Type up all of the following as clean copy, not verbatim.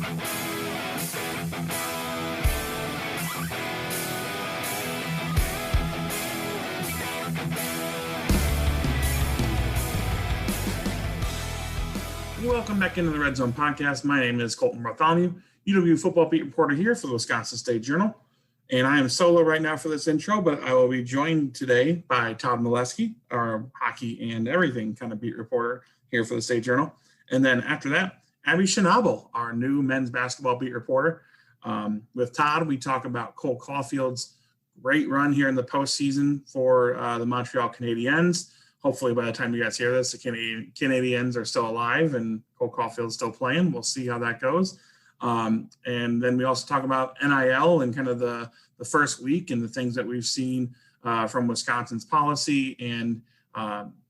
Welcome back into the Red Zone Podcast. My name is Colten Bartholomew, UW football beat reporter here for the Wisconsin State Journal. And I am solo right now for this intro, but I will be joined today by Todd Milewski, our hockey and everything kind of beat reporter here for the State Journal. And then after that, Abby Schnable, our new men's basketball beat reporter. With Todd, we talk about Cole Caufield's great run here in the postseason for the Montreal Canadiens. Hopefully by the time you guys hear this, the Canadiens are still alive and Cole Caufield's still playing. We'll see how that goes. And then we also talk about NIL and kind of the first week and the things that we've seen from Wisconsin's policy and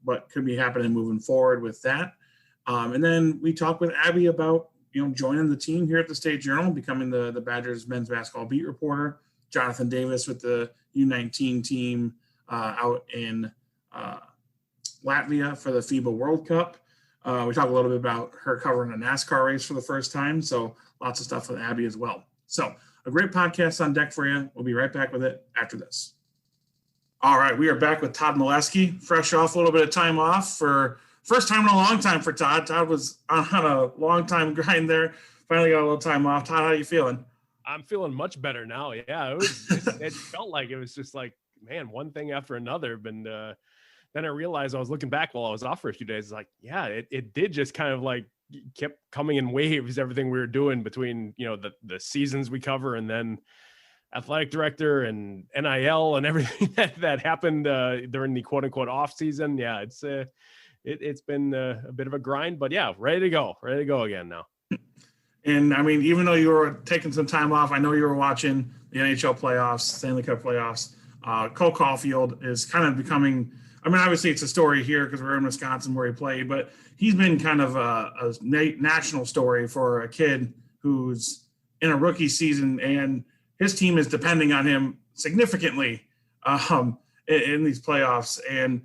what could be happening moving forward with that. And then we talk with Abby about, joining the team here at the State Journal, becoming the Badgers men's basketball beat reporter. Jonathan Davis with the U19 team out in Latvia for the FIBA World Cup. We talk a little bit about her covering a NASCAR race for the first time. So lots of stuff with Abby as well. So a great podcast on deck for you. We'll be right back with it after this. All right. We are back with Todd Milewski, fresh off a little bit of time off for first time in a long time for Todd. Todd was on a long time grind there. Finally got a little time off. Todd, how are you feeling? I'm feeling much better now. Yeah. It felt like it was just like, man, one thing after another. Then I realized I was looking back while I was off for a few days. It's like, yeah, it did just kind of like kept coming in waves, everything we were doing between, the seasons we cover and then athletic director and NIL and everything that happened during the quote unquote off season. Yeah, it's been a bit of a grind, but yeah, ready to go again now. And I mean, even though you were taking some time off, I know you were watching the NHL playoffs, Stanley Cup playoffs. Cole Caufield is kind of becoming, obviously it's a story here because we're in Wisconsin where he played, but he's been kind of a national story for a kid who's in a rookie season and his team is depending on him significantly in these playoffs. And,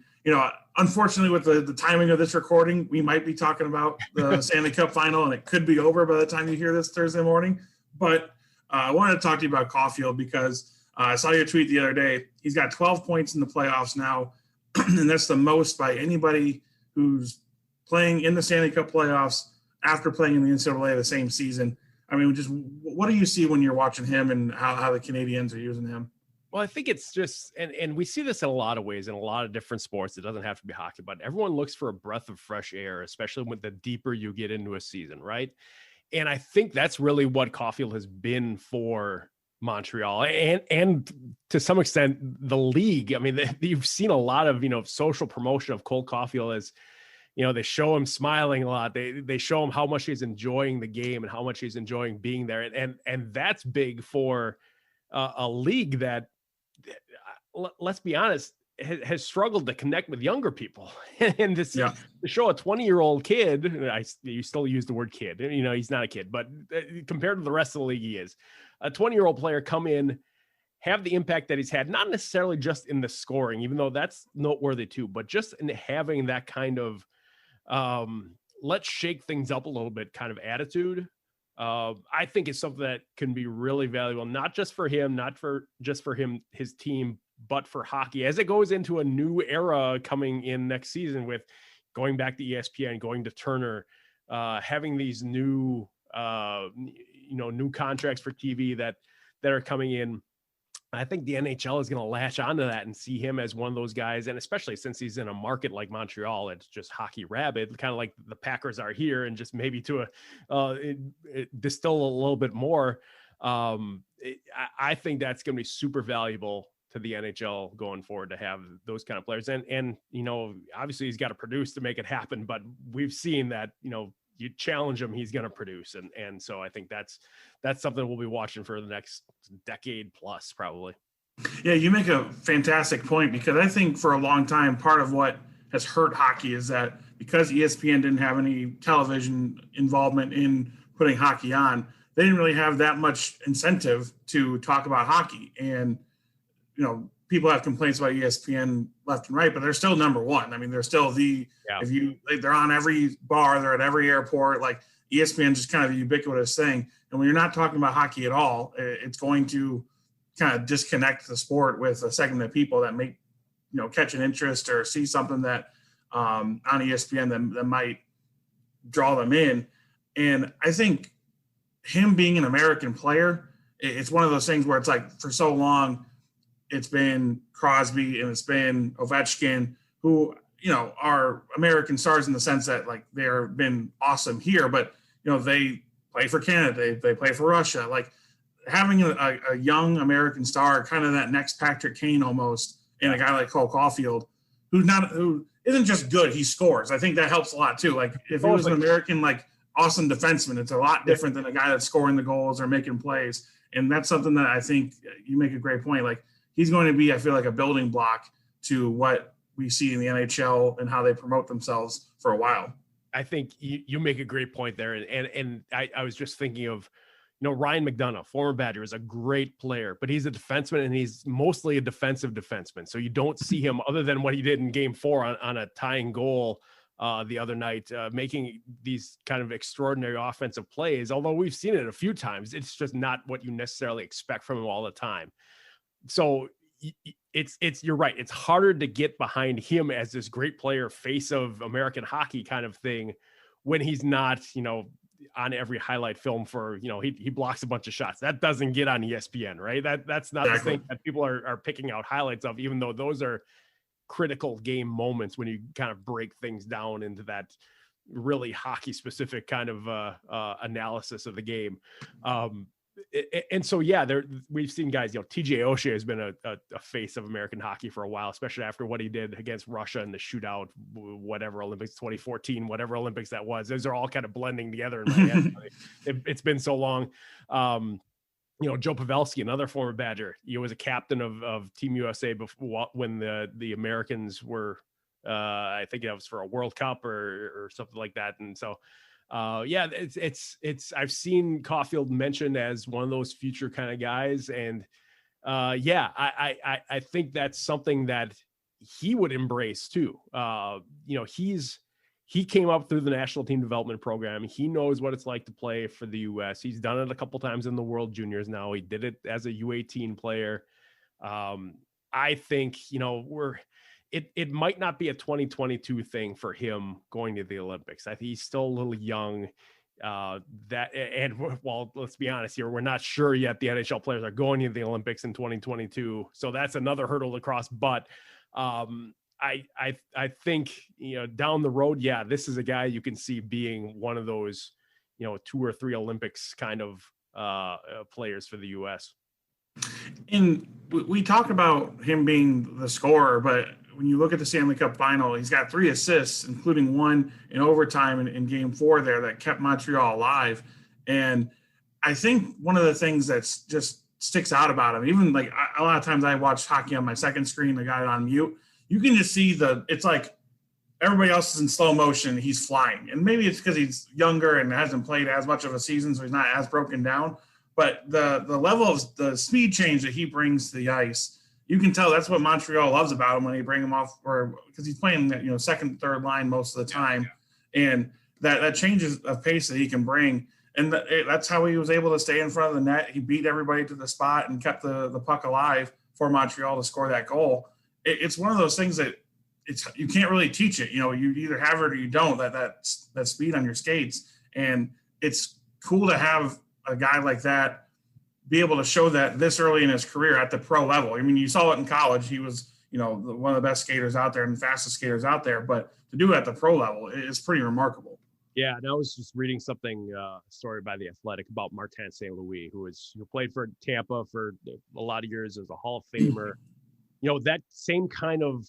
unfortunately with the timing of this recording, we might be talking about the Stanley Cup final and it could be over by the time you hear this Thursday morning. But I wanted to talk to you about Caufield because I saw your tweet the other day. He's got 12 points in the playoffs now. And that's the most by anybody who's playing in the Stanley Cup playoffs after playing in the NCAA the same season. Just what do you see when you're watching him and how the Canadiens are using him? Well, I think it's just, and we see this in a lot of ways in a lot of different sports. It doesn't have to be hockey, but everyone looks for a breath of fresh air, especially when the deeper you get into a season, right? And I think that's really what Caufield has been for Montreal and to some extent the league. You've seen a lot of, social promotion of Cole Caufield as, they show him smiling a lot. They show him how much he's enjoying the game and how much he's enjoying being there. And that's big for a league that, let's be honest, has struggled to connect with younger people. And to show a 20-year-old kid, you still use the word kid, he's not a kid, but compared to the rest of the league, he is. A 20-year-old player come in, have the impact that he's had, not necessarily just in the scoring, even though that's noteworthy too, but just in having that kind of let's shake things up a little bit kind of attitude. I think it's something that can be really valuable, not just for him, his team, but for hockey as it goes into a new era coming in next season with going back to ESPN, going to Turner, having these new contracts for TV that are coming in. I think the NHL is going to latch onto that and see him as one of those guys. And especially since he's in a market like Montreal, it's just hockey rabid, kind of like the Packers are here, and just maybe to distill a little bit more. I think that's going to be super valuable to the NHL going forward to have those kind of players. And obviously he's got to produce to make it happen, but we've seen that, you challenge him, he's going to produce. And so I think that's something we'll be watching for the next decade plus probably. Yeah, you make a fantastic point because I think for a long time, part of what has hurt hockey is that because ESPN didn't have any television involvement in putting hockey on, they didn't really have that much incentive to talk about hockey. And, people have complaints about ESPN left and right, but they're still number one. They're still they're on every bar, they're at every airport. Like ESPN just kind of a ubiquitous thing. And when you're not talking about hockey at all, it's going to kind of disconnect the sport with a segment of people that may, catch an interest or see something that on ESPN that might draw them in. And I think him being an American player, it's one of those things where it's like for so long, it's been Crosby and it's been Ovechkin, who, are American stars in the sense that like they've been awesome here, but, they play for Canada, they play for Russia. Like having a young American star, kind of that next Patrick Kane almost, and a guy like Cole Caufield, who isn't just good, he scores. I think that helps a lot too. Like if he was an American, like awesome defenseman, it's a lot different than a guy that's scoring the goals or making plays. And that's something that I think you make a great point. Like he's going to be, I feel like, a building block to what we see in the NHL and how they promote themselves for a while. I think you make a great point there. And I was just thinking of, Ryan McDonough, former Badger, is a great player, but he's a defenseman and he's mostly a defensive defenseman. So you don't see him other than what he did in Game 4 on a tying goal the other night, making these kind of extraordinary offensive plays. Although we've seen it a few times, it's just not what you necessarily expect from him all the time. So you're right. It's harder to get behind him as this great player, face of American hockey kind of thing, when he's not, on every highlight film for, he blocks a bunch of shots. That doesn't get on ESPN, right? That's not exactly the thing that people are picking out highlights of, even though those are critical game moments when you kind of break things down into that really hockey specific kind of analysis of the game. And so, yeah, we've seen guys, TJ Oshie has been a face of American hockey for a while, especially after what he did against Russia in the shootout, whatever Olympics, 2014, whatever Olympics that was. Those are all kind of blending together in my head. It's been so long. Joe Pavelski, another former Badger, he was a captain of Team USA before when the Americans were, I think that was for a World Cup or something like that. And so, it's I've seen Caufield mentioned as one of those future kind of guys. And I think that's something that he would embrace too. He came up through the national team development program. He knows what it's like to play for the US. He's done it a couple times in the World Juniors. Now he did it as a U18 player. I think, it might not be a 2022 thing for him going to the Olympics. I think he's still a little young. Let's be honest here, we're not sure yet the NHL players are going to the Olympics in 2022. So that's another hurdle to cross. But I think, down the road, this is a guy you can see being one of those, 2 or 3 Olympics kind of players for the US. And we talk about him being the scorer, but when you look at the Stanley Cup final, he's got 3 assists, including one in overtime in Game 4 there that kept Montreal alive. And I think one of the things that's just sticks out about him, even like a lot of times I watch hockey on my second screen, the guy on mute, you can just see it's like everybody else is in slow motion. He's flying. And maybe it's because he's younger and hasn't played as much of a season, so he's not as broken down. But the level of the speed change that he brings to the ice, you can tell that's what Montreal loves about him when they bring him off, or because he's playing second, third line most of the time, and that changes of pace that he can bring, and that's how he was able to stay in front of the net. He beat everybody to the spot and kept the puck alive for Montreal to score that goal. It's one of those things that you can't really teach it. You either have it or you don't. That speed on your skates, and it's cool to have a guy like that be able to show that this early in his career at the pro level. I mean, you saw it in college. He was, one of the best skaters out there and the fastest skaters out there, but to do it at the pro level is pretty remarkable. Yeah. And I was just reading something, story by The Athletic about Martin St. Louis, who played for Tampa for a lot of years as a Hall of Famer. That same kind of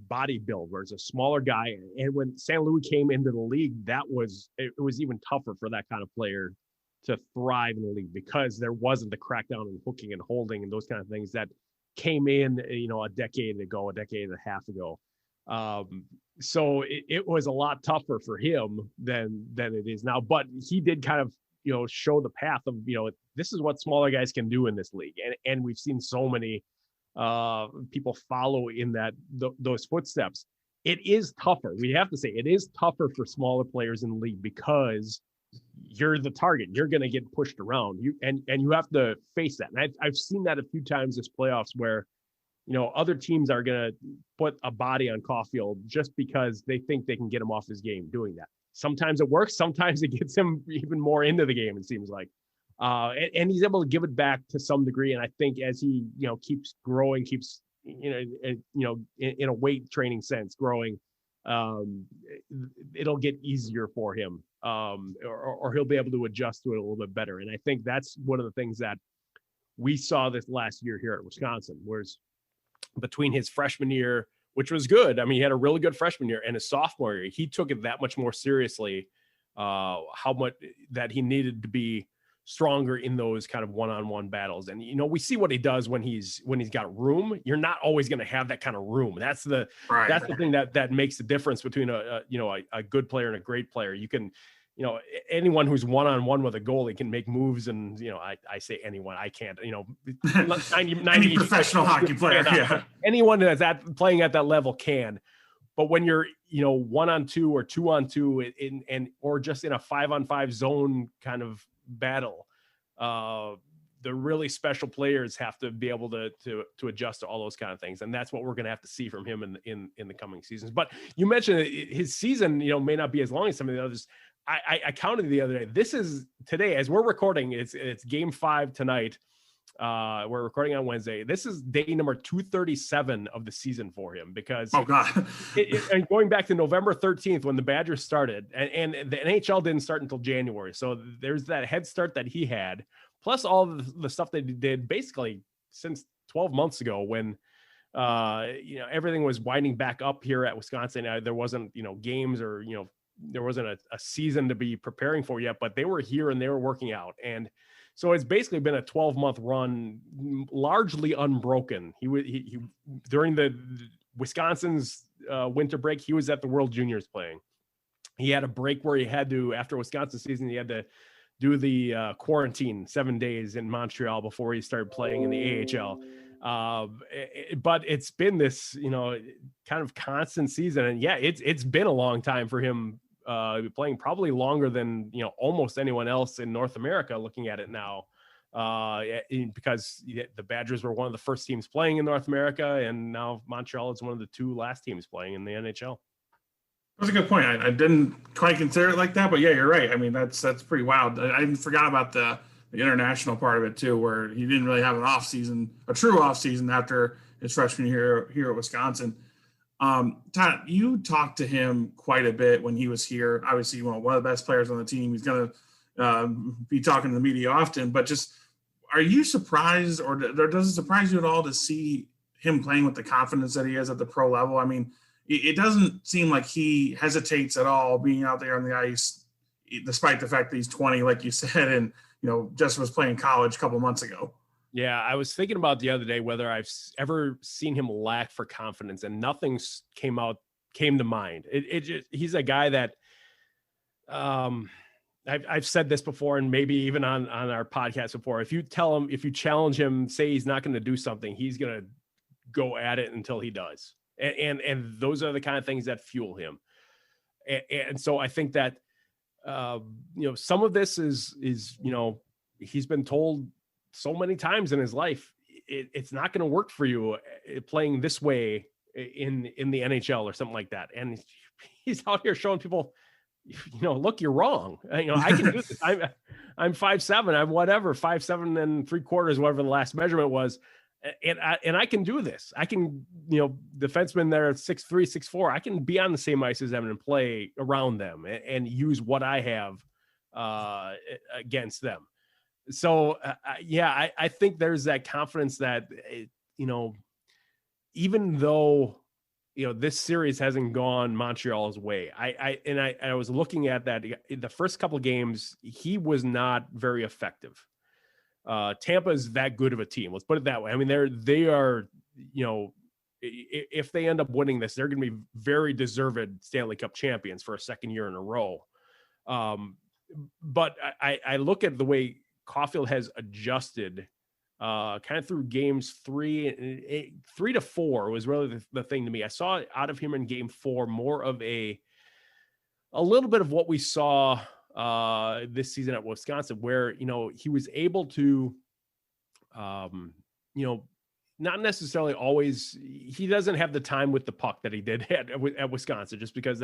body build where it's a smaller guy. And when St. Louis came into the league, it was even tougher for that kind of player to thrive in the league because there wasn't the crackdown on hooking and holding and those kind of things that came in, a decade and a half ago. So it was a lot tougher for him than it is now, but he did kind of, show the path of, this is what smaller guys can do in this league. And we've seen so many people follow in those footsteps. It is tougher. We have to say it is tougher for smaller players in the league because you're the target. You're going to get pushed around. And you have to face that. And I've seen that a few times this playoffs where, other teams are going to put a body on Caufield just because they think they can get him off his game doing that. Sometimes it works. Sometimes it gets him even more into the game, it seems like. And he's able to give it back to some degree. And I think as he, keeps growing, keeps, in a weight training sense, growing, it'll get easier for him, or he'll be able to adjust to it a little bit better. And I think that's one of the things that we saw this last year here at Wisconsin, whereas between his freshman year, which was good. I mean, he had a really good freshman year, and his sophomore year, he took it that much more seriously, how much that he needed to be stronger in those kind of one-on-one battles. And, we see what he does when he's got room. You're not always going to have that kind of room. That's the thing that makes the difference between a good player and a great player. You can, anyone who's one-on-one with a goalie can make moves. And, I say anyone, I can't, 90 any professional hockey player. Yeah. Anyone that's playing at that level can. But when you're, 1-on-2 or 2-on-2 or just in a 5-on-5 zone kind of battle, the really special players have to be able to adjust to all those kind of things, and that's what we're going to have to see from him in the coming seasons. But you mentioned his season, may not be as long as some of the others. I counted the other day. This is today as we're recording. It's game 5 tonight. We're recording on Wednesday. This is day number 237 of the season for him because and going back to November 13th when the Badgers started, and the NHL didn't start until January. So there's that head start that he had, plus all the stuff that he did basically since 12 months ago when everything was winding back up here at Wisconsin. There wasn't games or there wasn't a season to be preparing for yet, but they were here and they were working out. And so it's basically been a 12-month run, largely unbroken. He during the Wisconsin's winter break, he was at the World Juniors playing. He had a break where he had to, after Wisconsin season, he had to do the quarantine 7 days in Montreal before he started playing in the AHL. But it's been this, kind of constant season. And yeah, it's been a long time for him. Playing probably longer than almost anyone else in North America looking at it now, because the Badgers were one of the first teams playing in North America, and now Montreal is one of the 2 last teams playing in the NHL. That's a good point. I didn't quite consider it like that, but yeah, you're right. I mean, that's pretty wild. I forgot about the international part of it too, where he didn't really have a true off season after his freshman year here at Wisconsin. Todd, you talked to him quite a bit when he was here. Obviously, one of the best players on the team. He's going to be talking to the media often. But just, are you surprised, or does it surprise you at all to see him playing with the confidence that he has at the pro level? I mean, it doesn't seem like he hesitates at all being out there on the ice, despite the fact that he's 20, like you said, and just was playing college a couple months ago. Yeah, I was thinking about the other day whether I've ever seen him lack for confidence, and nothing came to mind. He's a guy that I've said this before, and maybe even on our podcast before. If you challenge him, say he's not going to do something, he's going to go at it until he does. And those are the kind of things that fuel him. And so I think that some of this is he's been told so many times in his life, it's not going to work for you playing this way in the NHL or something like that. And he's out here showing people, look, you're wrong. I can do this. I'm 5'7", I'm 5'7" and 3/4, whatever the last measurement was. And I can do this. I can, defensemen that are 6'3", 6'4", I can be on the same ice as them and play around them and use what I have against them. So, I think there's that confidence that, even though, this series hasn't gone Montreal's way, I was looking at that in the first couple of games, he was not very effective. Tampa is that good of a team. Let's put it that way. I mean, they are, if they end up winning this, they're going to be very deserved Stanley Cup champions for a second year in a row. But I look at the way Caufield has adjusted kind of through games 3 to 4 was really the thing to me. I saw out of him in game 4 more of a little bit of what we saw this season at Wisconsin, where, he was able to, not necessarily always, he doesn't have the time with the puck that he did at Wisconsin, just because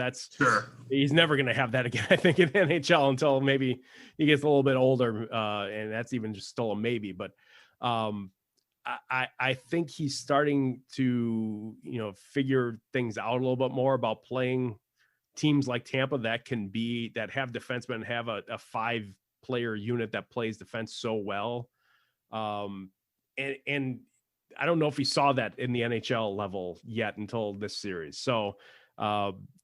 he's never going to have that again, I think, in the NHL until maybe he gets a little bit older. And that's even just still a maybe, but I think he's starting to, figure things out a little bit more about playing teams like Tampa that have defensemen and have a 5-player unit that plays defense so well. And I don't know if he saw that in the NHL level yet until this series. So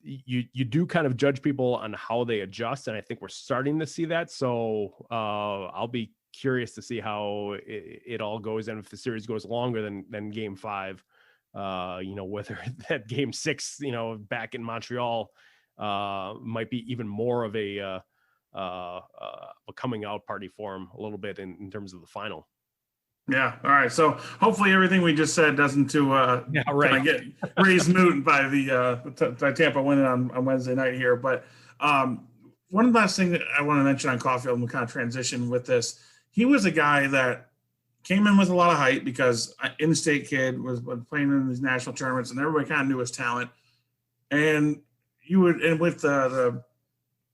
you do kind of judge people on how they adjust. And I think we're starting to see that. So I'll be curious to see how it all goes. And if the series goes longer than game 5, whether that game 6, back in Montreal might be even more of a coming out party for him a little bit in terms of the final. Yeah. All right. So hopefully everything we just said doesn't get raised moot by the Tampa winning on Wednesday night here. But one last thing that I want to mention on Caufield, and we'll kind of transition with this. He was a guy that came in with a lot of hype because in-state kid was playing in these national tournaments, and everybody kind of knew his talent. And with the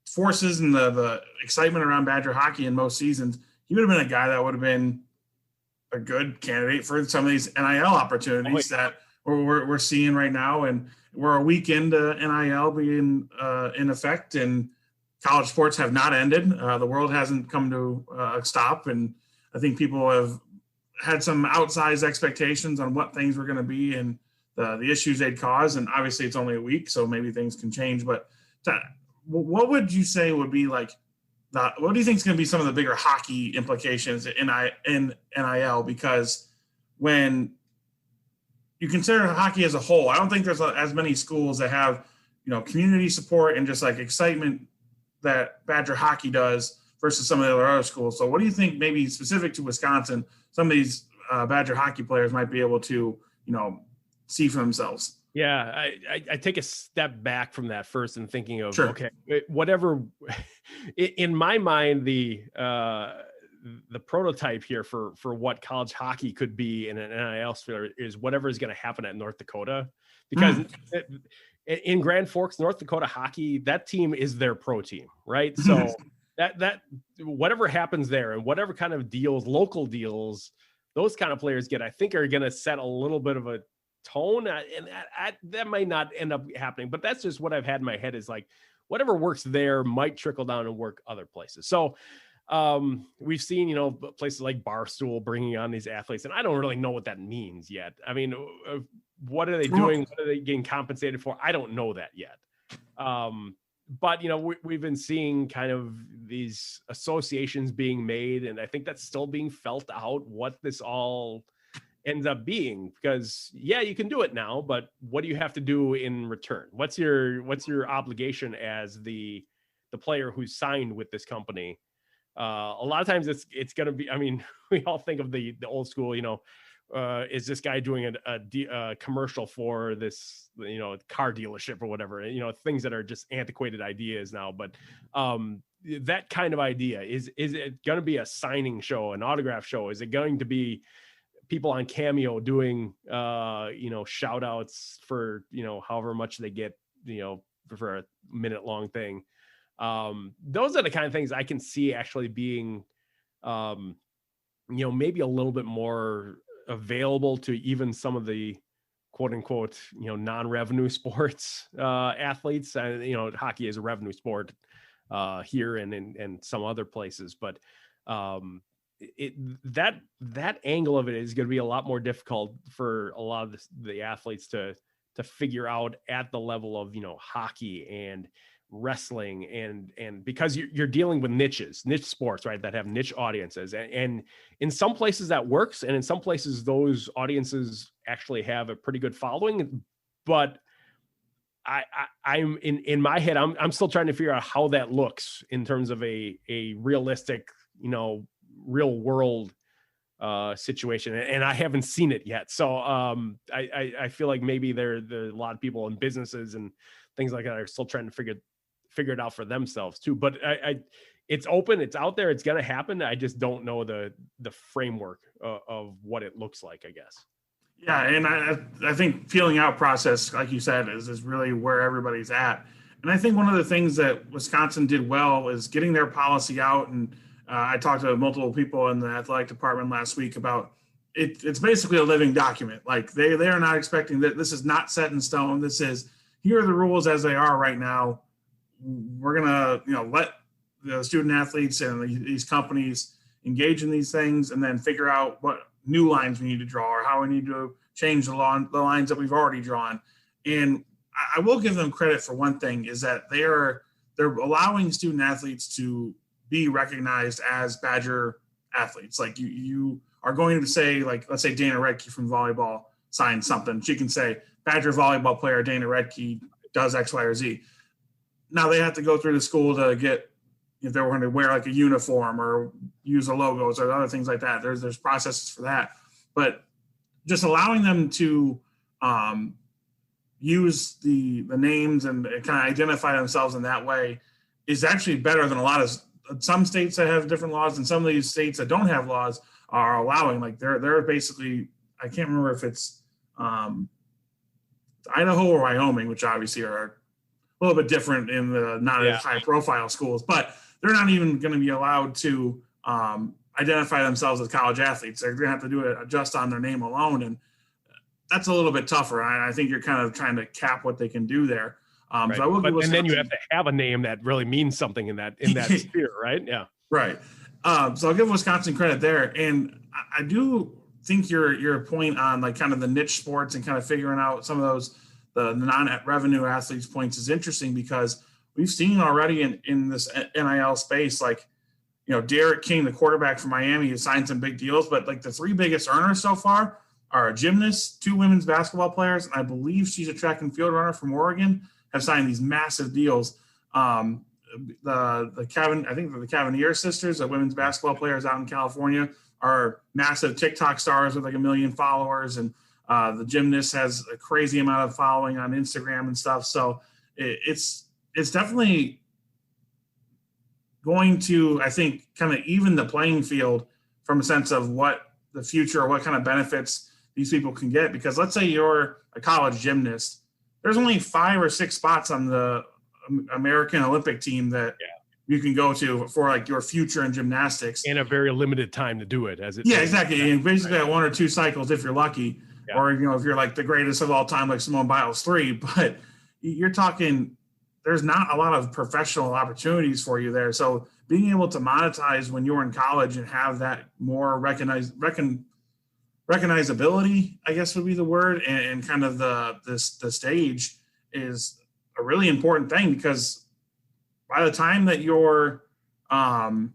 forces and the excitement around Badger hockey in most seasons, he would have been a guy that would have been a good candidate for some of these NIL opportunities that we're seeing right now. And we're a week into NIL being in effect, and college sports have not ended. The world hasn't come to a stop. And I think people have had some outsized expectations on what things were going to be and the issues they'd cause. And obviously it's only a week, so maybe things can change. But what would you say would be like, what do you think is going to be some of the bigger hockey implications in NIL? Because when you consider hockey as a whole, I don't think there's as many schools that have, community support and just like excitement that Badger hockey does versus some of the other schools. So what do you think, maybe specific to Wisconsin, some of these Badger hockey players might be able to, see for themselves? Yeah, I take a step back from that first and thinking of, Sure. Okay, whatever, in my mind, the prototype here for what college hockey could be in an NIL sphere is whatever is going to happen at North Dakota, because in Grand Forks, North Dakota hockey, that team is their pro team, right? So that whatever happens there and whatever kind of deals, local deals, those kind of players get, I think, are going to set a little bit of a tone, and that might not end up happening, but that's just what I've had in my head, is like whatever works there might trickle down and work other places. So we've seen, places like Barstool bringing on these athletes, and I don't really know what that means yet. I mean, what are they doing? What are they getting compensated for? I don't know that yet. But, we've been seeing kind of these associations being made, and I think that's still being felt out, what this all ends up being, because you can do it now, but what do you have to do in return? What's your obligation as the player who's signed with this company? A lot of times it's going to be, I mean, we all think of the old school, is this guy doing a commercial for this, car dealership or whatever, things that are just antiquated ideas now. But that kind of idea, is it going to be a signing show, an autograph show? Is it going to be people on Cameo doing, shout outs for, however much they get, for a minute long thing? Those are the kind of things I can see actually being, maybe a little bit more available to even some of the quote unquote, non-revenue sports, athletes. Hockey is a revenue sport, here and in some other places, but, that angle of it is going to be a lot more difficult for a lot of the athletes to figure out at the level of, hockey and wrestling, and because you're dealing with niche sports, right, that have niche audiences, and in some places that works, and in some places those audiences actually have a pretty good following. But I'm in my head, I'm still trying to figure out how that looks in terms of a realistic, real world situation, and I haven't seen it yet. So I feel like maybe there are a lot of people in businesses and things like that are still trying to figure it out for themselves too. But it's open, it's out there, it's going to happen. I just don't know the framework of what it looks like, I guess. Yeah, and I think feeling out process, like you said, is really where everybody's at. And I think one of the things that Wisconsin did well is getting their policy out. And I talked to multiple people in the athletic department last week about it. It's basically a living document. Like they are not expecting that this is not set in stone. This is, here are the rules as they are right now. We're gonna, let the student athletes and these companies engage in these things, and then figure out what new lines we need to draw or how we need to change the lines that we've already drawn. And I will give them credit for one thing, is that they're allowing student athletes to be recognized as Badger athletes. Like you are going to say, like, let's say Dana Redke from volleyball signs something. She can say Badger volleyball player Dana Redke does X, Y, or Z. Now they have to go through the school to get, if they were going to wear like a uniform or use the logos or other things like that. There's processes for that. But just allowing them to use the names and kind of identify themselves in that way is actually better than a lot of some states that have different laws, and some of these states that don't have laws are allowing. Like they're basically, I can't remember if it's Idaho or Wyoming, which obviously are a little bit different in the not as high profile schools, but they're not even going to be allowed to identify themselves as college athletes. They're going to have to do it just on their name alone. And that's a little bit tougher. I think you're kind of trying to cap what they can do there. Right. So I will and then you have to have a name that really means something in that sphere, right? Yeah. Right. So I'll give Wisconsin credit there. And I do think your point on like kind of the niche sports and kind of figuring out some of those, the non-revenue athletes points is interesting, because we've seen already in this NIL space, like, Derek King, the quarterback from Miami, has signed some big deals, but like the three biggest earners so far are a gymnast, two women's basketball players, and I believe she's a track and field runner from Oregon, have signed these massive deals. I think the Cavanier sisters, the women's basketball players out in California, are massive TikTok stars with like 1 million followers, and the gymnast has a crazy amount of following on Instagram and stuff. So it's definitely going to, I think, kind of even the playing field from a sense of what the future or what kind of benefits these people can get. Because let's say you're a college gymnast, there's only 5 or 6 spots on the American Olympic team that you can go to for like your future in gymnastics. In a very limited time to do it, as it. Yeah, exactly. And basically at 1 or 2 cycles if you're lucky, or if you're like the greatest of all time, like Simone Biles 3. But you're talking, there's not a lot of professional opportunities for you there. So being able to monetize when you're in college and have that more recognizability, I guess would be the word, and kind of the stage is a really important thing, because by the time that you're out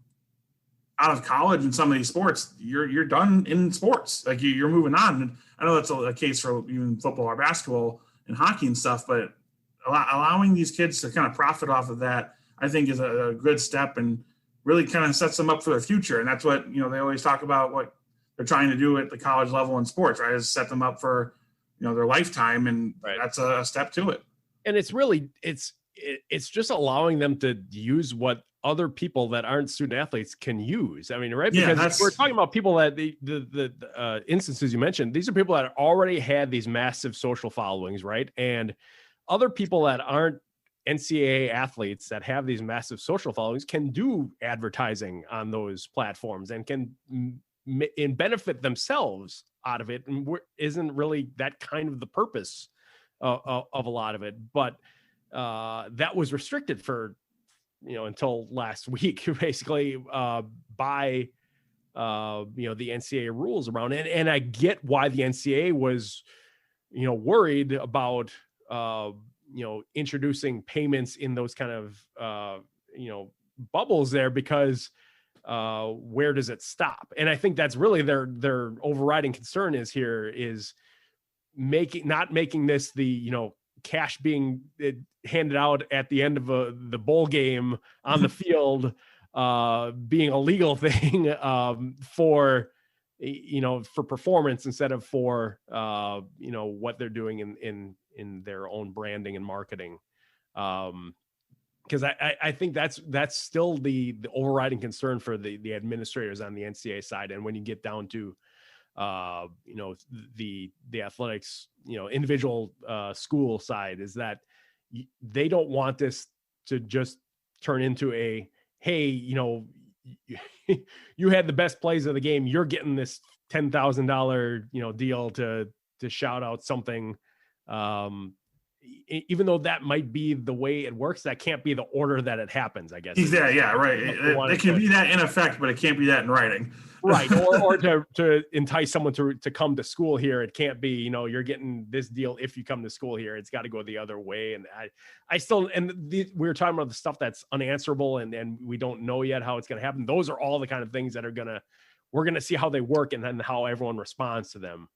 of college in some of these sports, you're done in sports. Like you're moving on. And I know that's a case for even football or basketball and hockey and stuff, but allowing these kids to kind of profit off of that, I think, is a good step and really kind of sets them up for their future. And that's what, they always talk about what they're trying to do at the college level in sports, right? Is set them up for, their lifetime. And that's a step to it. And it's really, it's just allowing them to use what other people that aren't student athletes can use. I mean, right? Because we're talking about people that the instances you mentioned, these are people that already had these massive social followings, right? And other people that aren't NCAA athletes that have these massive social followings can do advertising on those platforms and can benefit themselves out of it. And isn't really that kind of the purpose of a lot of it. But that was restricted for, until last week, basically, by, the NCAA rules around it. And I get why the NCAA was, worried about, introducing payments in those kind of, bubbles there, because where does it stop? And I think that's really their overriding concern is not making this the, cash being handed out at the end of the bowl game on the field, being a legal thing for performance instead of for, what they're doing in their own branding and marketing. because I think that's still the overriding concern for the administrators on the NCAA side. And when you get down to the athletics, individual school side, is that they don't want this to just turn into a, hey, you had the best plays of the game, you're getting this $10,000 deal to shout out something. Even though that might be the way it works, that can't be the order that it happens, I guess. Exactly. Yeah, right. It can be that in effect, but it can't be that in writing. Right. Or to entice someone to come to school here. It can't be, you're getting this deal if you come to school here. It's got to go the other way. And I still, we were talking about the stuff that's unanswerable and we don't know yet how it's going to happen. Those are all the kind of things that we're going to see how they work and then how everyone responds to them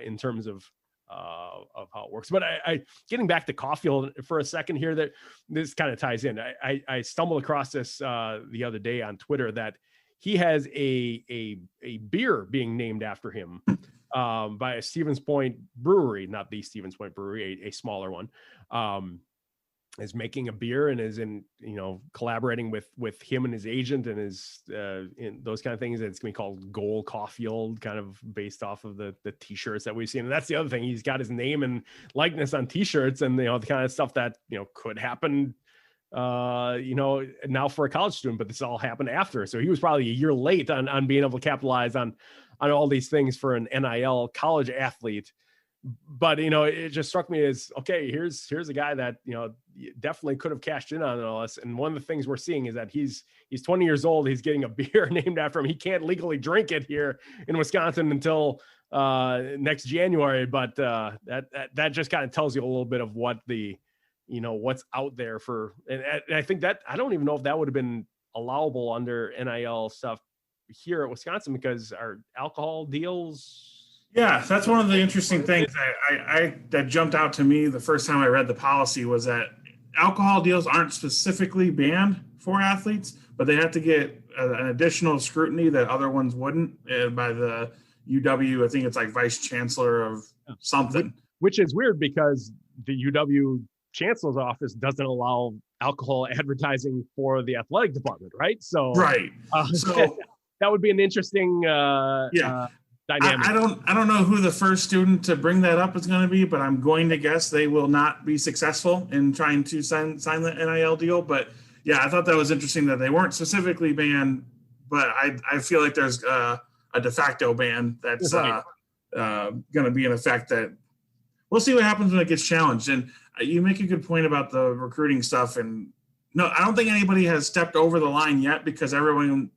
in terms of how it works. But I getting back to Caufield for a second here, that this kind of ties in. I stumbled across this the other day on Twitter that he has a beer being named after him by a Stevens Point brewery, not the Stevens Point brewery, a smaller one, is making a beer and is collaborating with him and his agent and his in those kind of things. It's gonna be called Cole Caufield, kind of based off of the t-shirts that we've seen. And that's the other thing, he's got his name and likeness on t-shirts and the kind of stuff that could happen now for a college student, but this all happened after, so he was probably a year late on being able to capitalize on all these things for an NIL college athlete. But it just struck me as, okay, here's a guy that definitely could have cashed in on all this. And one of the things we're seeing is that he's 20 years old. He's getting a beer named after him. He can't legally drink it here in Wisconsin until next January. But that just kind of tells you a little bit of what what's out there for. And I think that I don't even know if that would have been allowable under NIL stuff here at Wisconsin, because our alcohol deals. Yeah, that's one of the interesting things that jumped out to me the first time I read the policy, was that alcohol deals aren't specifically banned for athletes, but they have to get an additional scrutiny that other ones wouldn't by the UW. I think it's like vice chancellor of something. Which is weird because the UW chancellor's office doesn't allow alcohol advertising for the athletic department, right? So, right. So that would be an interesting dynamic. I don't know who the first student to bring that up is going to be, but I'm going to guess they will not be successful in trying to sign the NIL deal. But yeah, I thought that was interesting that they weren't specifically banned, but I feel like there's a de facto ban that's going to be in effect. That we'll see what happens when it gets challenged. And you make a good point about the recruiting stuff. And no, I don't think anybody has stepped over the line yet, because everyone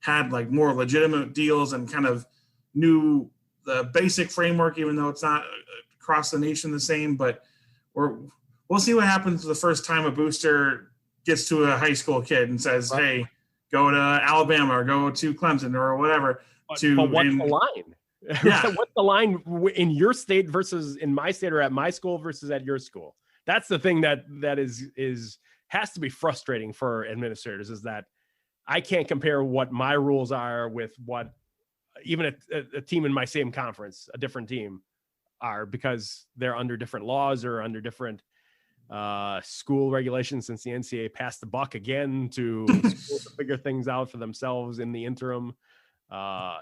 had like more legitimate deals and kind of knew the basic framework, even though it's not across the nation the same. But we'll see what happens the first time a booster gets to a high school kid and says, "Hey, go to Alabama or go to Clemson or whatever." But what's the line? Yeah, what's the line in your state versus in my state, or at my school versus at your school? That's the thing that has to be frustrating for administrators, is that I can't compare what my rules are with what even a team in my same conference, a different team, are, because they're under different laws or under different school regulations, since the NCAA passed the buck again to figure things out for themselves in the interim. I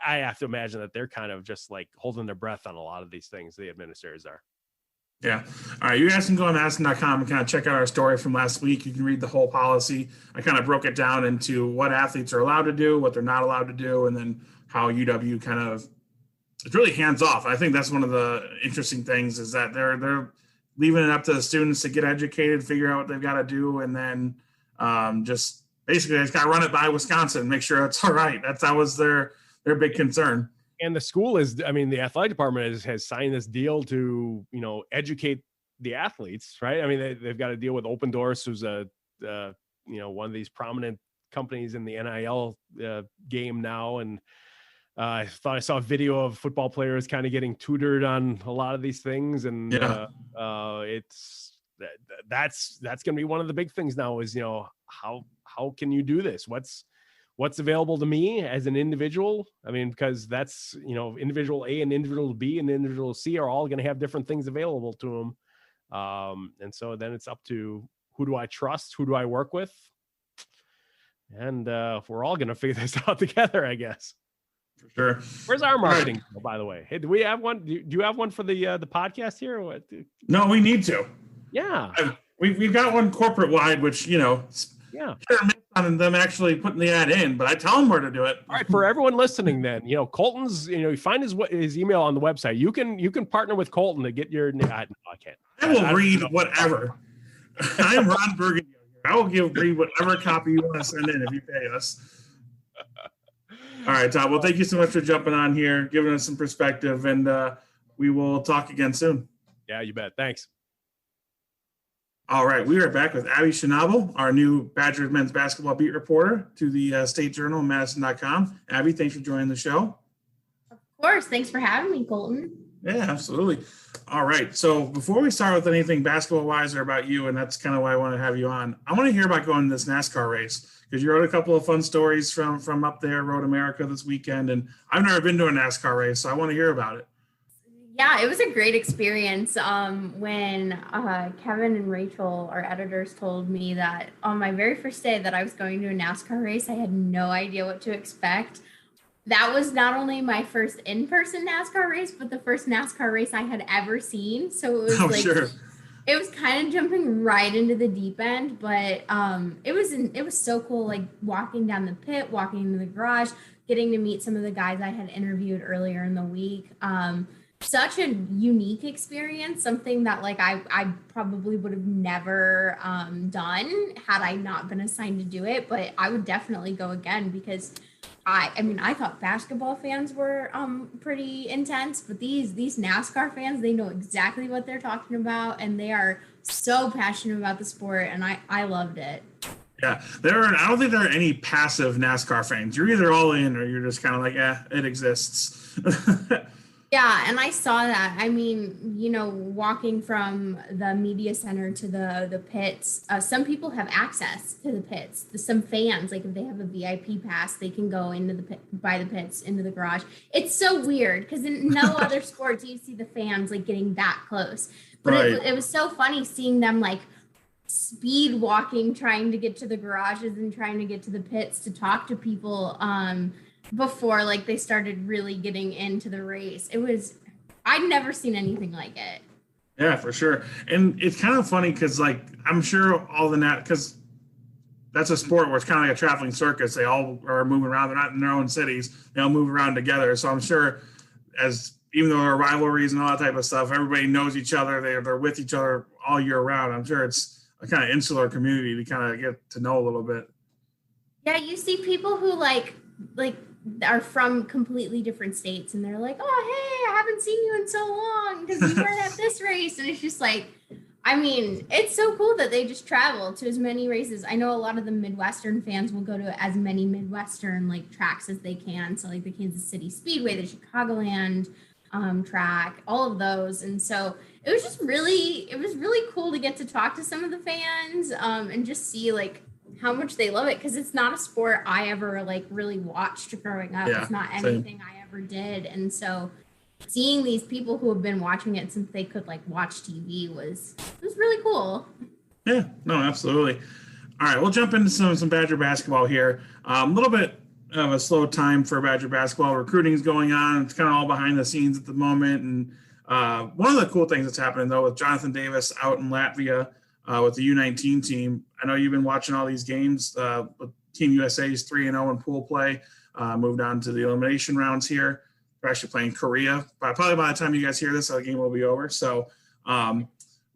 have to imagine that they're kind of just like holding their breath on a lot of these things. The administrators are. Yeah. All right. You guys can go on madison.com and kind of check out our story from last week. You can read the whole policy. I kind of broke it down into what athletes are allowed to do, what they're not allowed to do, and then how UW kind of, it's really hands off. I think that's one of the interesting things, is that they're leaving it up to the students to get educated, figure out what they've got to do, and then just basically just got to run it by Wisconsin, make sure it's all right. That was their big concern. And the school the athletic department has signed this deal to, educate the athletes, right? I mean, they've got to deal with Open Doors, who's one of these prominent companies in the NIL game now. And I thought I saw a video of football players kind of getting tutored on a lot of these things. And it's that's going to be one of the big things now, is, how can you do this? What's available to me as an individual? I mean, because that's, individual A and individual B and individual C are all going to have different things available to them. And so then it's up to Who do I trust? Who do I work with? And we're all going to figure this out together, I guess. For sure. Where's our marketing, by the way? Hey, do we have one? Do you have one for the podcast here? Or what? No, we need to. Yeah. We've got one corporate wide, which, yeah, on them actually putting the ad in, but I tell them where to do it. All right, for everyone listening, then, Colten's, you find his email on the website. You can partner with Colten to get your. No, I can't. I will read whatever. I am Ron Burgundy. I will read whatever copy you want to send in if you pay us. All right, Todd. Well, thank you so much for jumping on here, giving us some perspective, and we will talk again soon. Yeah, you bet. Thanks. All right, we are back with Abby Schnable, our new Badger men's basketball beat reporter to the State Journal, madison.com. Abby, thanks for joining the show. Of course. Thanks for having me, Colten. Yeah, absolutely. All right, so before we start with anything basketball-wise or about you, and that's kind of why I want to have you on, I want to hear about going to this NASCAR race, because you wrote a couple of fun stories from up there, Road America this weekend, and I've never been to a NASCAR race, so I want to hear about it. Yeah, it was a great experience. When Kevin and Rachel, our editors, told me that on my very first day that I was going to a NASCAR race, I had no idea what to expect. That was not only my first in-person NASCAR race, but the first NASCAR race I had ever seen. So it was Sure. It was kind of jumping right into the deep end, but it was so cool, like walking down the pit, walking into the garage, getting to meet some of the guys I had interviewed earlier in the week. Such a unique experience, something that like I probably would have never done had I not been assigned to do it, but I would definitely go again because I thought basketball fans were pretty intense, but these NASCAR fans, they know exactly what they're talking about, and they are so passionate about the sport, and I loved it. Yeah, I don't think there are any passive NASCAR fans. You're either all in or you're just kind of like, it exists. Yeah, and I saw that. I mean, walking from the media center to the pits, some people have access to the pits. Some fans, like if they have a VIP pass, they can go into the pit, by the pits, into the garage. It's so weird because in no other sport do you see the fans like getting that close. But right. it was so funny seeing them like speed walking, trying to get to the garages and trying to get to the pits to talk to people. Before like they started really getting into the race. I'd never seen anything like it. Yeah, for sure. And it's kind of funny because like I'm sure all because that's a sport where it's kind of like a traveling circus. They all are moving around. They're not in their own cities. They all move around together. So I'm sure even though there are rivalries and all that type of stuff, everybody knows each other. They're with each other all year round. I'm sure it's a kind of insular community to kind of get to know a little bit. Yeah, you see people who like are from completely different states and they're like, oh, hey, I haven't seen you in so long because you weren't at this race. And it's just like, I mean, it's so cool that they just travel to as many races. I know a lot of the Midwestern fans will go to as many Midwestern like tracks as they can. So like the Kansas City Speedway, the Chicagoland track, all of those. And so it was really cool to get to talk to some of the fans and just see like how much they love it, because it's not a sport I ever like really watched growing up. Yeah, it's not anything I ever did. And so seeing these people who have been watching it since they could like watch TV was really cool. Yeah, no, absolutely. All right, we'll jump into some Badger basketball here. A little bit of a slow time for Badger basketball. Recruiting is going on. It's kind of all behind the scenes at the moment. And one of the cool things that's happening though with Jonathan Davis out in Latvia with the U19 team. I know you've been watching all these games. Team USA's 3-0 in pool play. Moved on to the elimination rounds here. They're actually playing Korea. But probably by the time you guys hear this, the game will be over. So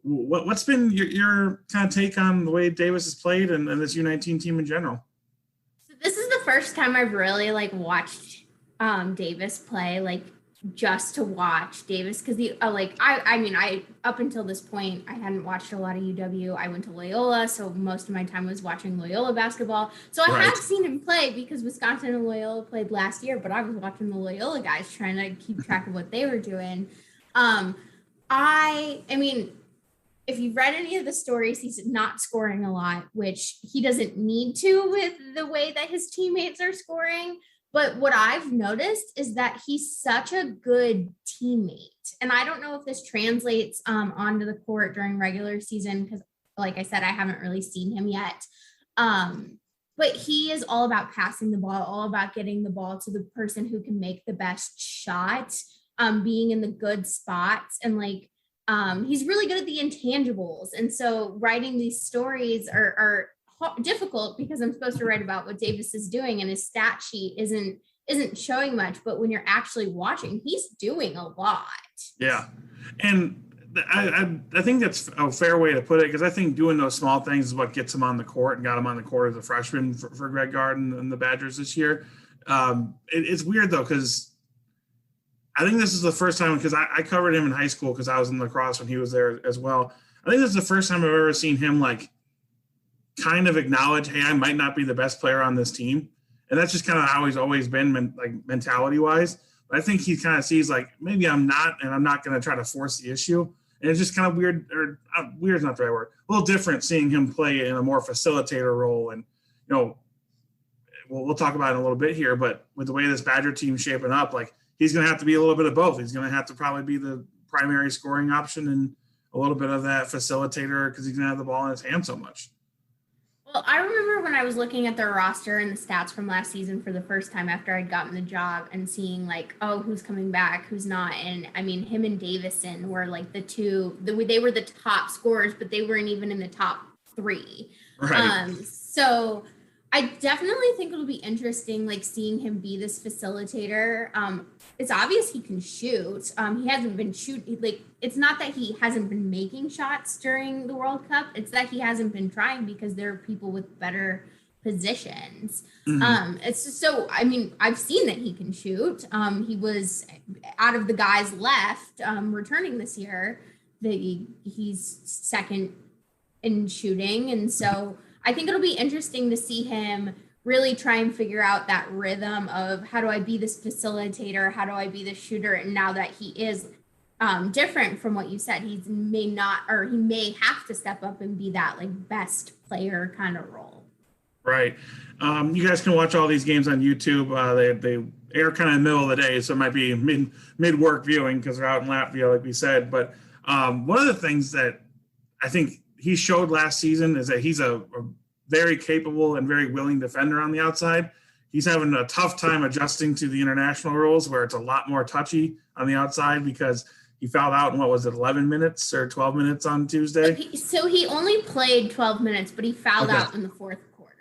what's been your kind of take on the way Davis has played and this U19 team in general? So this is the first time I've really like watched Davis play, like just to watch Davis, because I up until this point I hadn't watched a lot of UW. I went to Loyola, so most of my time was watching Loyola basketball. So I have seen him play because Wisconsin and Loyola played last year, but I was watching the Loyola guys trying to keep track of what they were doing. I mean, if you've read any of the stories, he's not scoring a lot, which he doesn't need to with the way that his teammates are scoring. But what I've noticed is that he's such a good teammate. And I don't know if this translates onto the court during regular season, because like I said, I haven't really seen him yet. But he is all about passing the ball, all about getting the ball to the person who can make the best shot, being in the good spots. And like, he's really good at the intangibles. And so writing these stories are difficult because I'm supposed to write about what Davis is doing, and his stat sheet isn't showing much, but when you're actually watching, he's doing a lot. Yeah. And I think that's a fair way to put it, because I think doing those small things is what gets him on the court and got him on the court as a freshman for Greg Garden and the Badgers this year. It's weird, though, because I think this is the first time, because I covered him in high school because I was in lacrosse when he was there as well. I think this is the first time I've ever seen him like kind of acknowledge, hey, I might not be the best player on this team. And that's just kind of how he's always been, like mentality-wise. But I think he kind of sees like, maybe I'm not, and I'm not going to try to force the issue. And it's just kind of weird, or weird is not the right word, a little different seeing him play in a more facilitator role. And, you know, we'll talk about it in a little bit here, but with the way this Badger team's shaping up, like he's going to have to be a little bit of both. He's going to have to probably be the primary scoring option and a little bit of that facilitator, because he's going to have the ball in his hand so much. Well, I remember when I was looking at their roster and the stats from last season for the first time after I'd gotten the job, and seeing like, oh, who's coming back, who's not. And I mean, him and Davison were like they were the top scorers, but they weren't even in the top 3. Right. So I definitely think it'll be interesting, like seeing him be this facilitator. It's obvious he can shoot. He hasn't been shooting. Like, it's not that he hasn't been making shots during the World Cup. It's that he hasn't been trying because there are people with better positions. Mm-hmm. It's just so, I mean, I've seen that he can shoot. He was out of the guys left returning this year, that he's second in shooting. And so I think it'll be interesting to see him really try and figure out that rhythm of, how do I be this facilitator? How do I be the shooter? And now that he is different from what you said, he may have to step up and be that like best player kind of role. Right. You guys can watch all these games on YouTube. They air kind of in the middle of the day, so it might be mid-work viewing because they're out in Latvia, like we said. But one of the things that I think he showed last season is that he's a very capable and very willing defender on the outside. He's having a tough time adjusting to the international rules, where it's a lot more touchy on the outside, because he fouled out in, 11 minutes or 12 minutes on Tuesday? So he only played 12 minutes, but he fouled out in the fourth quarter.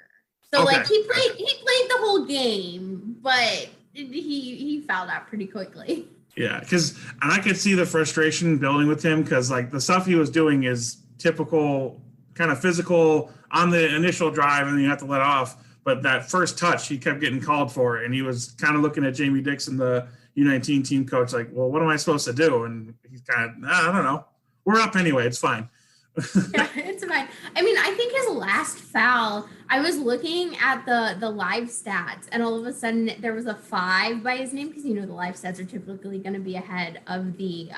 So like he played the whole game, but he fouled out pretty quickly. Yeah, and I could see the frustration building with him, because like the stuff he was doing is typical kind of physical on the initial drive, and then you have to let off. But that first touch, he kept getting called for, and he was kind of looking at Jamie Dixon, the U19 team coach, like, well, what am I supposed to do? And he's kind of, I don't know. We're up anyway. It's fine. Yeah, it's fine. I mean, I think his last foul, I was looking at the live stats, and all of a sudden there was a 5 by his name, because the live stats are typically going to be ahead of the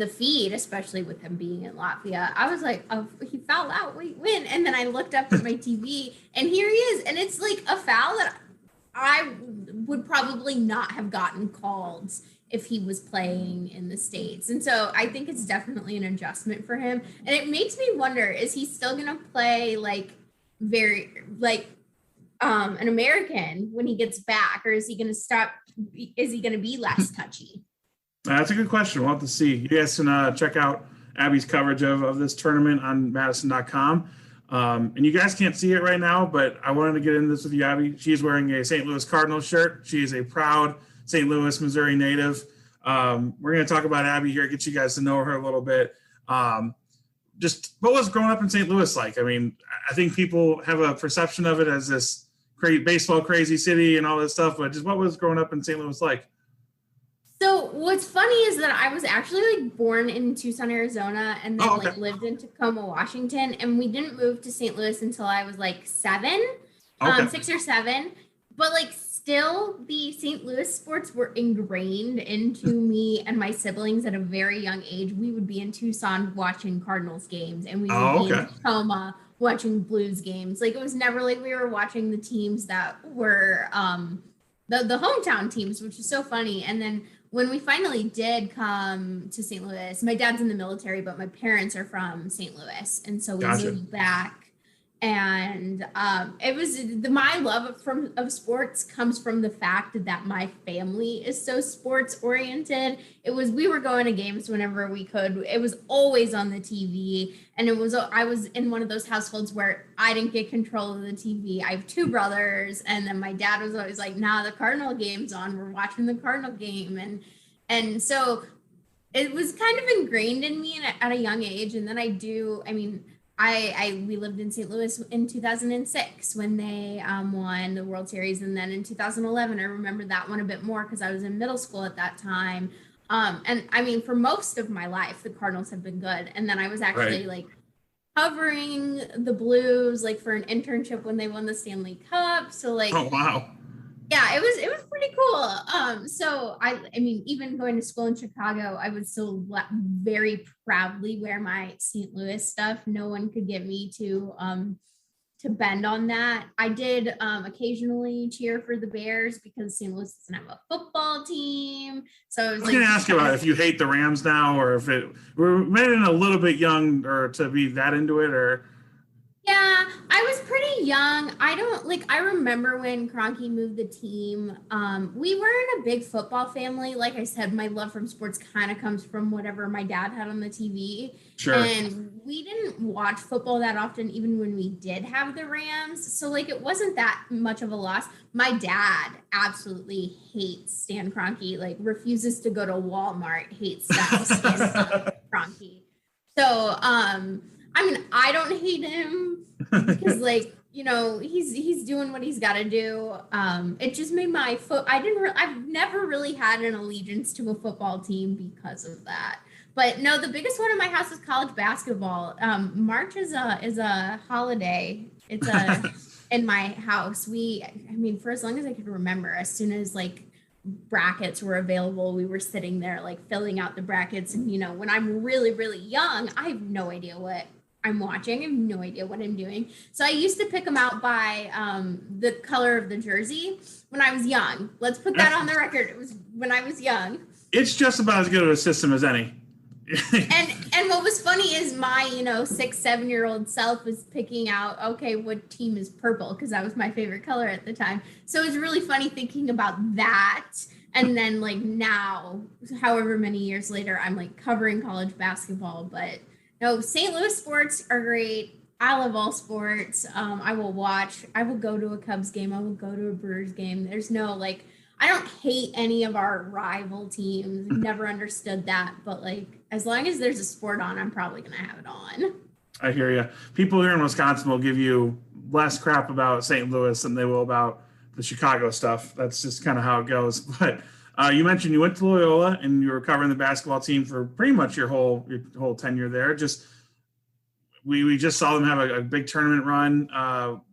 feed, especially with him being in Latvia. I was like, oh, he fouled out. Wait, when? And then I looked up at my TV, and here he is, and it's like a foul that I would probably not have gotten called if he was playing in the States. And so I think it's definitely an adjustment for him. And it makes me wonder, is he still going to play like an American when he gets back, or is he going to stop? Is he going to be less touchy? That's a good question. We'll have to see. You guys can check out Abby's coverage of this tournament on madison.com. And you guys can't see it right now, but I wanted to get into this with you, Abby. She's wearing a St. Louis Cardinals shirt. She is a proud St. Louis, Missouri native. We're going to talk about Abby here, get you guys to know her a little bit. Just what was growing up in St. Louis like? I mean, I think people have a perception of it as this baseball crazy city and all this stuff, but just what was growing up in St. Louis like? So what's funny is that I was actually like born in Tucson, Arizona, and then like lived in Tacoma, Washington, and we didn't move to St. Louis until I was like 6 or 7. But like still, the St. Louis sports were ingrained into me and my siblings at a very young age. We would be in Tucson watching Cardinals games, and we would be in Tacoma watching Blues games. Like, it was never like we were watching the teams that were the hometown teams, which is so funny. And then when we finally did come to St. Louis, my dad's in the military, but my parents are from St. Louis. And so we moved back. And it was my love of sports comes from the fact that my family is so sports oriented. We were going to games whenever we could. It was always on the TV. And I was in one of those households where I didn't get control of the TV. I have two brothers. And then my dad was always like, nah, the Cardinal game's on. We're watching the Cardinal game. And so it was kind of ingrained in me at a young age. And then we lived in St. Louis in 2006 when they won the World Series. And then in 2011, I remember that one a bit more because I was in middle school at that time. And I mean, for most of my life, the Cardinals have been good. And then I was actually like covering the Blues, like for an internship when they won the Stanley Cup. So like, oh, wow. Yeah, it was pretty cool. So I mean, even going to school in Chicago, I would still very proudly wear my St. Louis stuff. No one could get me to bend on that. I did occasionally cheer for the Bears because St. Louis doesn't have a football team. So I was going to ask you about if you hate the Rams now, or if we're maybe a little bit young or to be that into it, or. Yeah, I was pretty young. I remember when Kroenke moved the team. We weren't a big football family. Like I said, my love from sports kind of comes from whatever my dad had on the TV. Sure. And we didn't watch football that often, even when we did have the Rams. So like, it wasn't that much of a loss. My dad absolutely hates Stan Kroenke, like refuses to go to Walmart, hates Stan Kroenke. So, I mean, I don't hate him because, like, you know, he's doing what he's got to do. It just made my I've never really had an allegiance to a football team because of that. But no, the biggest one in my house is college basketball. March is a holiday. It's in my house. For as long as I could remember, as soon as like brackets were available, we were sitting there like filling out the brackets. And, you know, when I'm really, really young, I have no idea what I'm watching. I have no idea what I'm doing. So I used to pick them out by the color of the jersey when I was young. Let's put that on the record. It was when I was young. It's just about as good of a system as any. and what was funny is my 6-7-year-old self was picking out, okay, what team is purple, because that was my favorite color at the time. So it was really funny thinking about that. And then like now, however many years later, I'm like covering college basketball. But no, St. Louis sports are great. I love all sports. I will go to a Cubs game. I will go to a Brewers game. There's no like, I don't hate any of our rival teams. Never understood that. But like, as long as there's a sport on, I'm probably going to have it on. I hear you. People here in Wisconsin will give you less crap about St. Louis than they will about the Chicago stuff. That's just kind of how it goes. But you mentioned you went to Loyola and you were covering the basketball team for pretty much your whole tenure there. Just we just saw them have a big tournament run,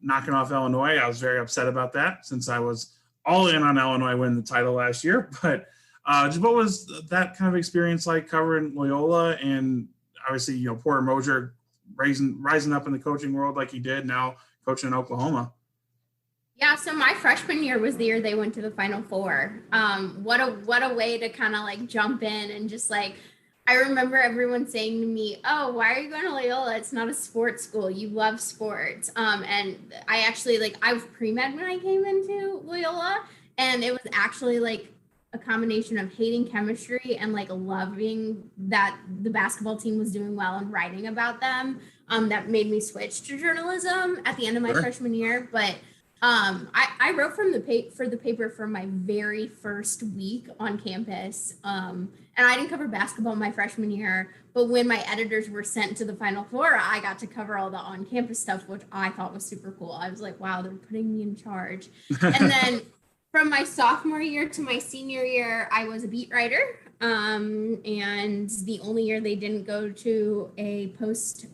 knocking off Illinois. I was very upset about that since I was all in on Illinois winning the title last year. But just what was that kind of experience like covering Loyola, and obviously Porter Moser rising up in the coaching world like he did, now coaching in Oklahoma? Yeah, so my freshman year was the year they went to the Final Four. What a way to kind of like jump in and just like, I remember everyone saying to me, oh, why are you going to Loyola? It's not a sports school. You love sports. And I actually I was pre-med when I came into Loyola, and it was actually like a combination of hating chemistry and like loving that the basketball team was doing well and writing about them. That made me switch to journalism at the end of my freshman year. But I wrote for the paper for my very first week on campus. And I didn't cover basketball my freshman year, but when my editors were sent to the Final Four, I got to cover all the on-campus stuff, which I thought was super cool. I was like, wow, they're putting me in charge. And then from my sophomore year to my senior year, I was a beat writer. And the only year they didn't go to a post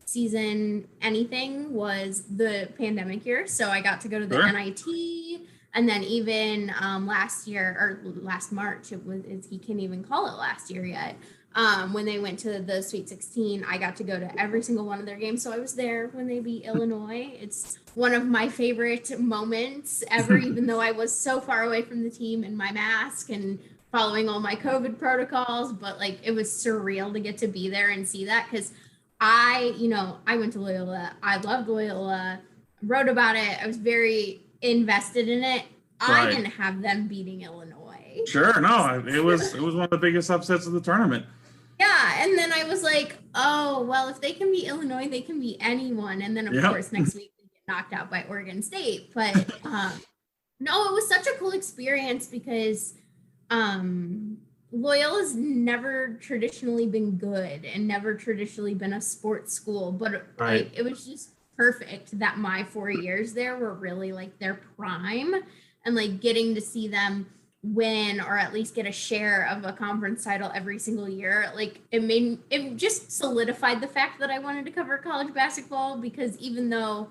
season anything was the pandemic year. So I got to go to the NIT. And then even last March, he can't even call it last year yet. When they went to the Sweet 16, I got to go to every single one of their games. So I was there when they beat Illinois. It's one of my favorite moments ever, even though I was so far away from the team in my mask and following all my COVID protocols, but like it was surreal to get to be there and see that, because I went to Loyola. I loved Loyola, wrote about it. I was very invested in it. Right. I didn't have them beating Illinois. Sure, no, it was one of the biggest upsets of the tournament. Yeah, and then I was like, oh, well, if they can beat Illinois, they can beat anyone. And then, of course, next week they get knocked out by Oregon State. But no, it was such a cool experience because Loyola's never traditionally been good and never traditionally been a sports school. But like, it was just perfect that my 4 years there were really like their prime, and like getting to see them win or at least get a share of a conference title every single year. Like it just solidified the fact that I wanted to cover college basketball, because even though,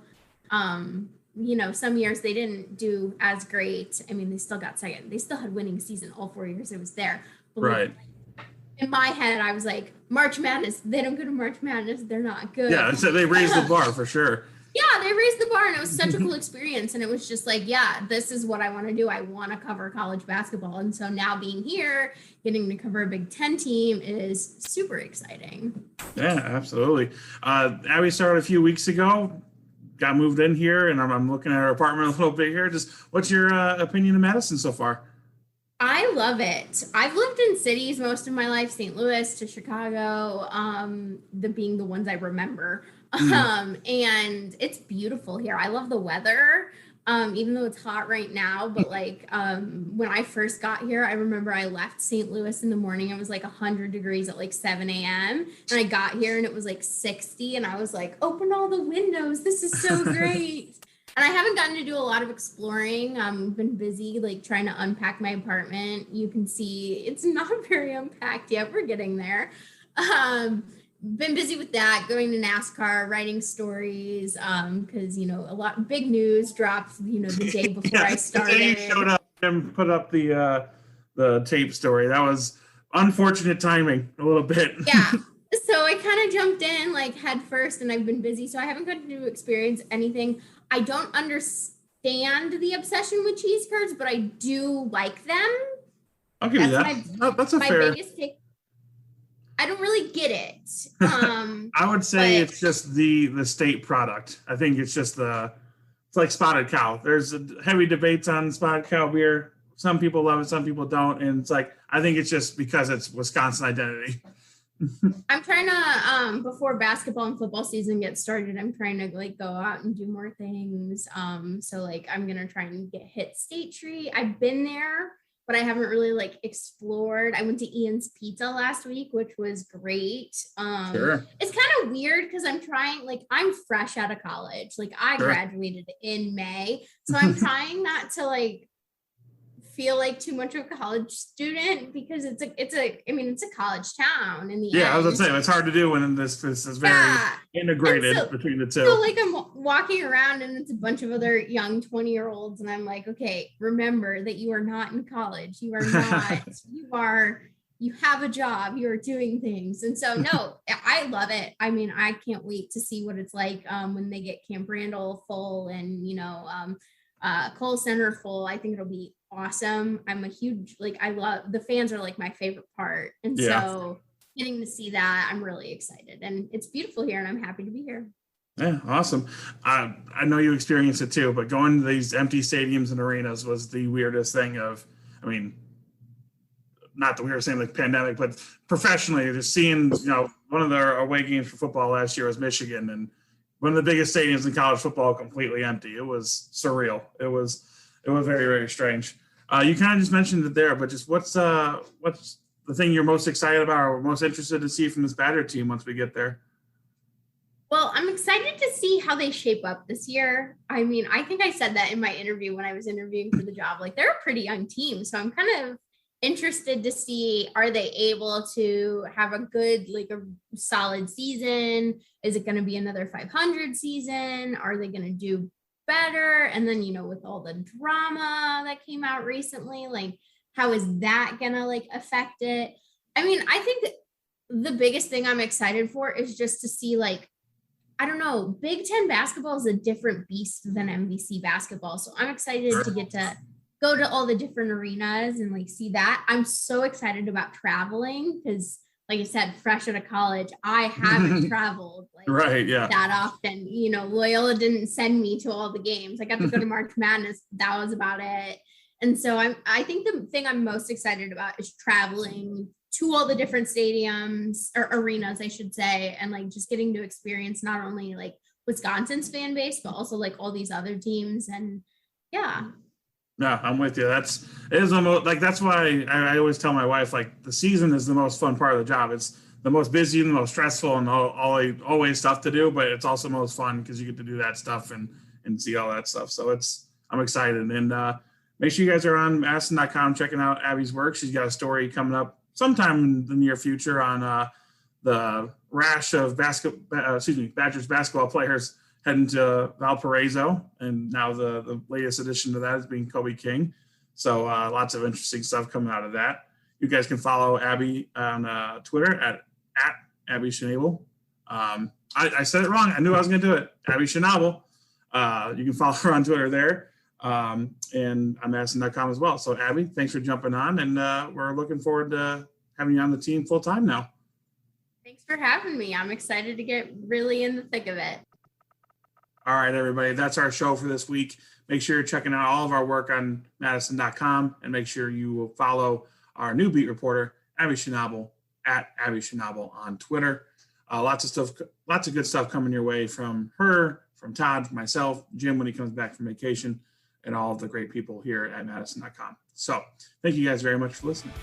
some years they didn't do as great. I mean, they still got second. They still had winning season all 4 years it was there. But right. Like, in my head, I was like, March Madness, they don't go to March Madness, they're not good. Yeah, so they raised the bar for sure. Yeah, they raised the bar, and it was such a cool experience. And it was just like, yeah, this is what I want to do. I want to cover college basketball. And so now being here, getting to cover a Big Ten team is super exciting. Yeah, absolutely. Abby started a few weeks ago, got moved in here, and I'm looking at her apartment a little bit here. Just what's your opinion of Madison so far? I love it. I've lived in cities most of my life, St. Louis to Chicago, being the ones I remember. And it's beautiful here. I love the weather, even though it's hot right now. But like when I first got here, I remember I left St. Louis in the morning. It was like 100 degrees at like 7 a.m. And I got here and it was like 60. And I was like, open all the windows. This is so great. And I haven't gotten to do a lot of exploring. I've been busy like trying to unpack my apartment. You can see it's not very unpacked yet. We're getting there. Been busy with that, going to NASCAR, writing stories, because a lot big news dropped the day before I started. The day you showed up and put up the tape story, that was unfortunate timing a little bit. Yeah, so I kind of jumped in like head first, and I've been busy, so I haven't gotten to experience anything. I don't understand the obsession with cheese curds, but I do like them. I'll give you that. That's a fair. Biggest take. I don't really get it. I would say it's just the state product. I think it's just it's like Spotted Cow. There's heavy debates on Spotted Cow beer. Some people love it, some people don't. And it's like, I think it's just because it's Wisconsin identity. I'm trying to, before basketball and football season gets started, I'm trying to like go out and do more things. So like, I'm going to try and hit State Street. I've been there, but I haven't really like explored. I went to Ian's Pizza last week, which was great. Sure. It's kind of weird because I'm fresh out of college. Like I graduated in May. So I'm trying not to like feel like too much of a college student, because it's a college town in the end. I was gonna say it's hard to do when this is very integrated between the two. So like I'm walking around and it's a bunch of other young 20-year-olds, and I'm like, okay, remember that you are not in college. You are not. You have a job. You are doing things, and so no, I love it. I mean, I can't wait to see what it's like when they get Camp Randall full and Cole Center full. I think it'll be awesome. I'm a huge, I love the fans are like my favorite part. And so getting to see that, I'm really excited, and it's beautiful here and I'm happy to be here. Yeah. Awesome. I know you experienced it too, but going to these empty stadiums and arenas was the weirdest thing not the weirdest thing like pandemic, but professionally just seeing, one of their away games for football last year was Michigan, and one of the biggest stadiums in college football completely empty. It was surreal. It was very, very strange. You kind of just mentioned it there, but just what's the thing you're most excited about or most interested to see from this Badger team once we get there? Well, I'm excited to see how they shape up this year. I mean, I think I said that in my interview when I was interviewing for the job. Like, they're a pretty young team, so I'm kind of interested to see, are they able to have a good, a solid season? Is it going to be another 500 season? Are they going to do better? And then, with all the drama that came out recently, how is that going to affect it? I mean, I think that the biggest thing I'm excited for is just to see, I don't know, Big Ten basketball is a different beast than MVC basketball. So I'm excited to get to go to all the different arenas and like see that. I'm so excited about traveling because, like I said, fresh out of college, I haven't traveled like that often. You know, Loyola didn't send me to all the games. I got to go to March Madness. That was about it. And so I think the thing I'm most excited about is traveling to all the different stadiums or arenas, I should say, and like just getting to experience not only like Wisconsin's fan base, but also like all these other teams. And yeah. No, I'm with you. It is almost like, that's why I always tell my wife, like, the season is the most fun part of the job. It's the most busy and the most stressful and always stuff to do, but it's also most fun because you get to do that stuff and see all that stuff. So I'm excited. And make sure you guys are on madison.com checking out Abby's work. She's got a story coming up sometime in the near future on the rash of Badgers basketball players heading to Valparaiso, and now the latest addition to that is being Kobe King. So lots of interesting stuff coming out of that. You guys can follow Abby on Twitter at Abby Schnable. I said it wrong. I knew I was going to do it. Abby Schnable. You can follow her on Twitter there, and on madison.com as well. So Abby, thanks for jumping on, and we're looking forward to having you on the team full time now. Thanks for having me. I'm excited to get really in the thick of it. All right, everybody, that's our show for this week. Make sure you're checking out all of our work on madison.com, and make sure you will follow our new beat reporter, Abby Schnable, at Abby Schnable on Twitter. Lots of good stuff coming your way from her, from Todd, from myself, Jim when he comes back from vacation, and all of the great people here at madison.com. So thank you guys very much for listening.